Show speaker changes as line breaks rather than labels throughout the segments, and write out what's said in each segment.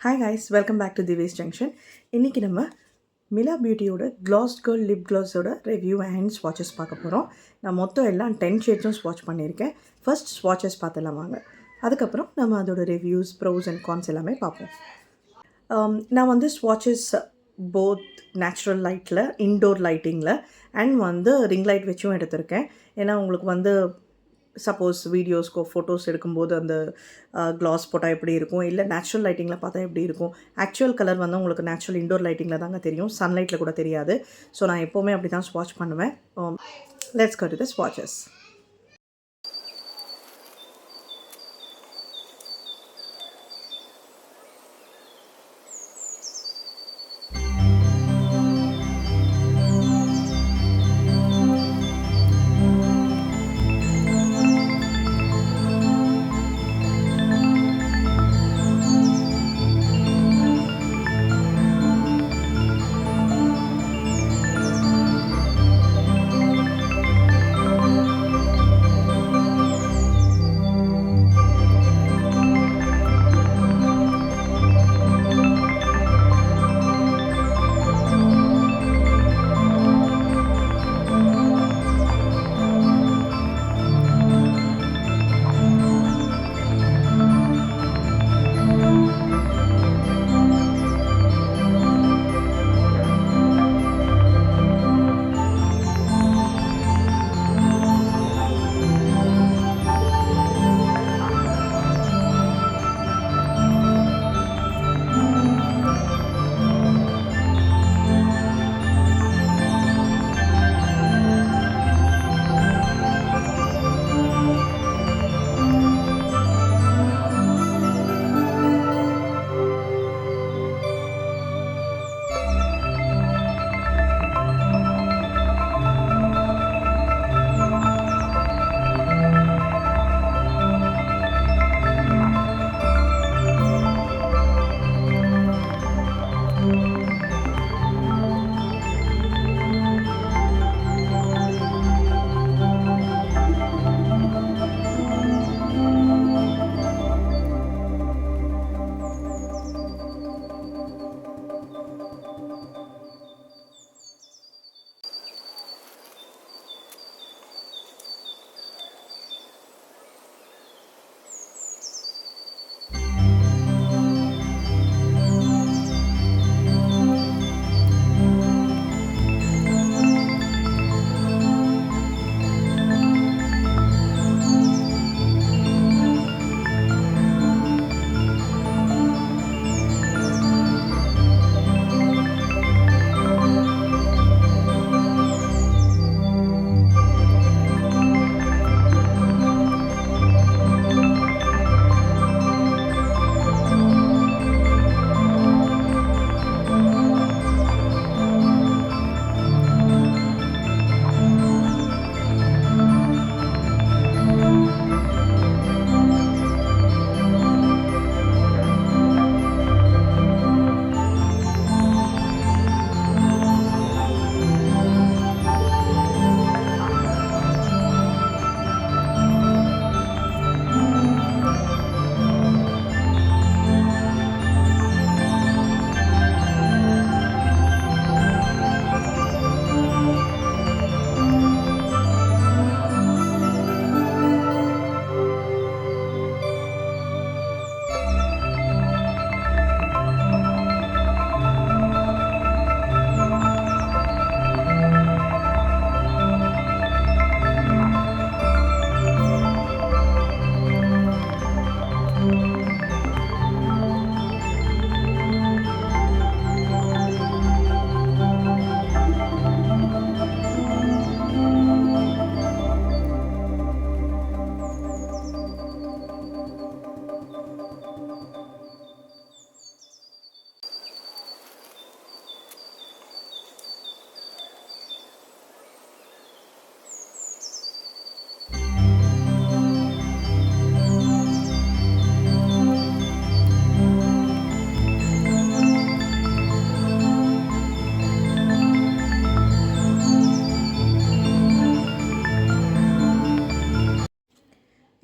Hi guys, welcome back to the ways junction. இன்றைக்கி நம்ம Mila பியூட்டியோட க்ளாஸ் கேர்ள் லிப் க்ளாஸோட ரிவ்யூ அண்ட் ஸ்வாட்சஸ் பார்க்க போகிறோம். நான் மொத்தம் எல்லாம் 10 ஷேட்ஸும் ஸ்வாட்ச் பண்ணியிருக்கேன். ஃபர்ஸ்ட் ஸ்வாட்சஸ் பார்த்துலாம் வாங்க. அதுக்கப்புறம் நம்ம அதோட ரிவ்யூஸ், ப்ரோஸ் அண்ட் கான்ஸ் எல்லாமே பார்ப்போம். நான் வந்து ஸ்வாட்சஸ் போத் நேச்சுரல் லைட்டில், இன்டோர் லைட்டிங்கில் அண்ட் ரிங் லைட் வச்சும் எடுத்திருக்கேன். ஏன்னா உங்களுக்கு சப்போஸ் வீடியோஸ்க்கோ ஃபோட்டோஸ் எடுக்கும்போது அந்த க்ளாஸ் போட்டால் எப்படி இருக்கும், இல்லை நேச்சுரல் லைட்டிங்கில் பார்த்தா எப்படி இருக்கும். ஆக்சுவல் கலர் உங்களுக்கு நேச்சுரல் இன்டோர் லைட்டிங்கில் தாங்க தெரியும், சன்லைட்டில் கூட தெரியாது. ஸோ நான் எப்போவுமே அப்படி தான் ஸ்வாட்ச் பண்ணுவேன். லெட்ஸ் கோ டு தி ஸ்வாட்சஸ்.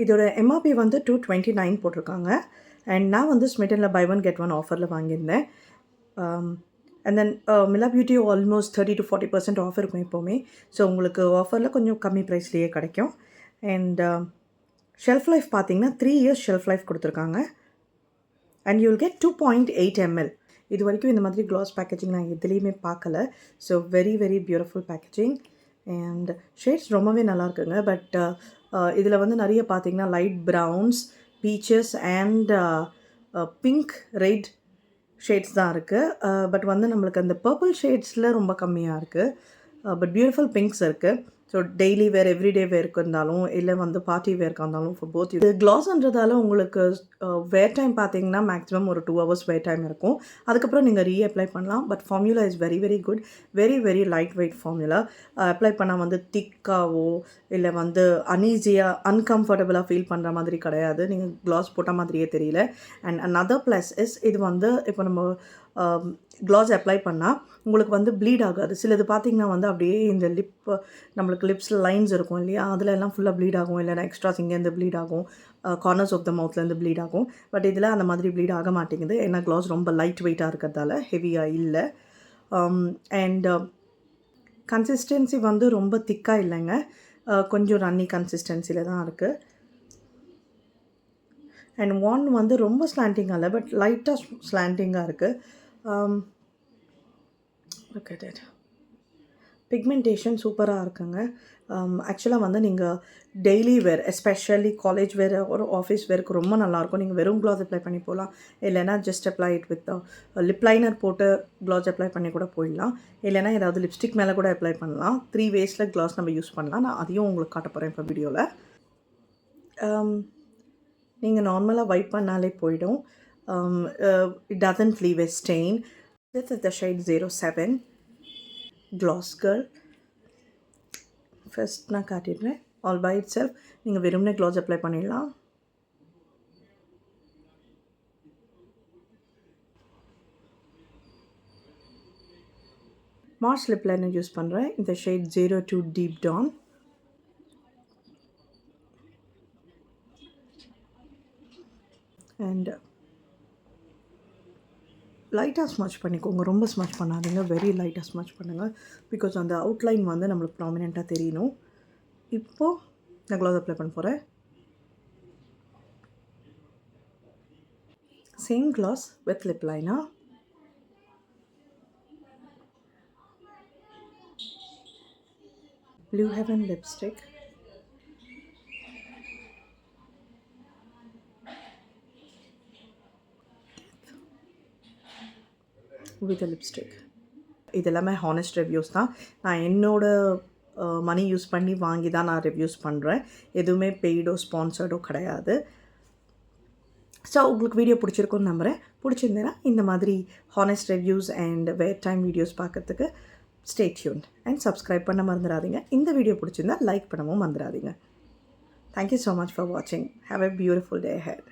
இதோட எம்ஆர்பி 229 போட்டிருக்காங்க. அண்ட் நான் வந்து ஸ்மிட்டனில் பை ஒன் கெட் ஒன் ஆஃபரில் வாங்கியிருந்தேன். And then Mila beauty almost 30-40% offer இருக்கும் எப்போவுமே. ஸோ உங்களுக்கு ஆஃபரில் கொஞ்சம் கம்மி ப்ரைஸ்லேயே கிடைக்கும். அண்ட் ஷெல்ஃப் லைஃப் பார்த்தீங்கன்னா 3 years ஷெல்ஃப் லைஃப் கொடுத்துருக்காங்க. And you will get 2.8 ml. இது வரைக்கும் இந்த மாதிரி க்ளாஸ் பேக்கேஜிங் நான் எதுலேயுமே பார்க்கல. So very very beautiful packaging. And shades ரொம்பவே நல்லாயிருக்குங்க. பட் இதில் வந்து நிறைய பார்த்தீங்கன்னா light browns, peaches and pink, red shades தான் இருக்குது. பட் வந்து நம்மளுக்கு அந்த பர்பிள் ஷேட்ஸில் ரொம்ப கம்மியாக இருக்குது. பட் பியூட்டிஃபுல் பிங்க்ஸ் இருக்குது. ஸோ டெய்லி வேர், எவ்ரிடே வேருக்கு இருந்தாலும் இல்லை வந்து பார்ட்டி வேர்க்கு இருந்தாலும் ஃபார் போத். இது க்ளாஸ்ன்றதால உங்களுக்கு வேர் டைம் பார்த்தீங்கன்னா மேக்ஸிமம் ஒரு 2 hours வேர் டைம் இருக்கும். அதுக்கப்புறம் நீங்கள் ரீஅப்ளை பண்ணலாம். But formula is very very good. Very very light weight formula. Apply பண்ணால் வந்து திக்காவோ இல்லை வந்து அன்ஈஸியாக அன்கம்ஃபர்டபுளாக ஃபீல் பண்ணுற மாதிரி கிடையாது. நீங்கள் க்ளாஸ் போட்ட மாதிரியே தெரியல. அண்ட் another ப்ளஸ் இஸ் இது வந்து இப்போ நம்ம க்ளாஸ் அப்ளை பண்ணால் உங்களுக்கு வந்து ப்ளீட் ஆகாது. சிலது பார்த்திங்கன்னா வந்து அப்படியே இந்த நம்மளுக்கு லிப்ஸில் லைன்ஸ் இருக்கும் இல்லையா, அதில் எல்லாம் ஃபுல்லாக ப்ளீட் ஆகும். இல்லைனா எக்ஸ்ட்ராஸ் இங்கேருந்து ப்ளீட் ஆகும், கார்னர்ஸ் ஆஃப் த மவுத்லேருந்து ப்ளீட் ஆகும். பட் இதில் அந்த மாதிரி ப்ளீட் ஆக மாட்டேங்குது. ஏன்னா க்ளாஸ் ரொம்ப லைட் வெயிட்டாக இருக்கிறதால ஹெவியாக இல்லை. அண்ட் கன்சிஸ்டன்சி வந்து ரொம்ப திக்காக இல்லைங்க, கொஞ்சம் ரன்னி கன்சிஸ்டன்சியில் தான் இருக்குது. அண்ட் வான் வந்து ரொம்ப ஸ்லாண்டிங்காக இல்லை, பட் லைட்டாக ஸ்லாண்டிங்காக இருக்குது. look at it. பிக்மெண்டேஷன் சூப்பராக இருக்குங்க. ஆக்சுவலாக வந்து நீங்கள் டெய்லி வேர், எஸ்பெஷலி காலேஜ் வேர் ஒரு ஆஃபீஸ் வேருக்கு ரொம்ப நல்லாயிருக்கும். நீங்கள் வெறும் க்ளாஸ் அப்ளை பண்ணி போகலாம். இல்லைனா just apply it with lip liner போட்டு க்ளாஸ் அப்ளை பண்ணி கூட போயிடலாம். இல்லைனா ஏதாவது லிப்ஸ்டிக் மேலே கூட அப்ளை பண்ணலாம். 3 waysல க்ளாஸ் நம்ம யூஸ் பண்ணலாம். நான் அதையும் உங்களுக்கு காட்ட போகிறேன் இப்போ வீடியோவில். நீங்கள் நார்மலாக வைப் பண்ணாலே போயிடும். It doesn't leave a stain. This is the shade 07 Gloss Girl. First நான் காட்டிடுறேன். ஆல் பை இட் செல்ஃப் நீங்கள் வெறும்னே க்ளாஸ் அப்ளை பண்ணிடலாம். மார்ஸ் லிப் லைனர் யூஸ் பண்ணுறேன். இந்த ஷேட் 02 Deep Dawn. அண்ட் லைட்டாக ஸ்மச் பண்ணிக்கோங்க, ரொம்ப ஸ்மச் பண்ணாதீங்க. வெரி லைட்டாக ஸ்மச் பண்ணுங்கள். பிகாஸ் அந்த அவுட்லைன் வந்து நம்மளுக்கு ப்ராமினெண்ட்டாக தெரியணும். இப்போது நான் க்ளாஸ் அப்ளை பண்ண போகிறேன். Same class with lip liner. Blue Heaven lipstick. With lipstick. இது எல்லாமே ஹானஸ்ட் ரிவ்யூஸ் தான். நான் என்னோடய மணி யூஸ் பண்ணி வாங்கி தான் நான் ரிவ்யூஸ் பண்ணுறேன். எதுவுமே பெய்டோ ஸ்பான்சர்டோ கிடையாது. ஸோ உங்களுக்கு வீடியோ பிடிச்சிருக்குன்னு நம்புகிறேன். பிடிச்சிருந்தேன்னா இந்த மாதிரி honest reviews and wear time videos பார்க்கறதுக்கு ஸ்டே டியூன்ட் அண்ட் சப்ஸ்கிரைப் பண்ண மறந்துடாதீங்க. இந்த வீடியோ பிடிச்சிருந்தா லைக் பண்ணவும் மறந்துடாதீங்க. தேங்க்யூ ஸோ மச் ஃபார் வாட்சிங். Have a beautiful day ahead.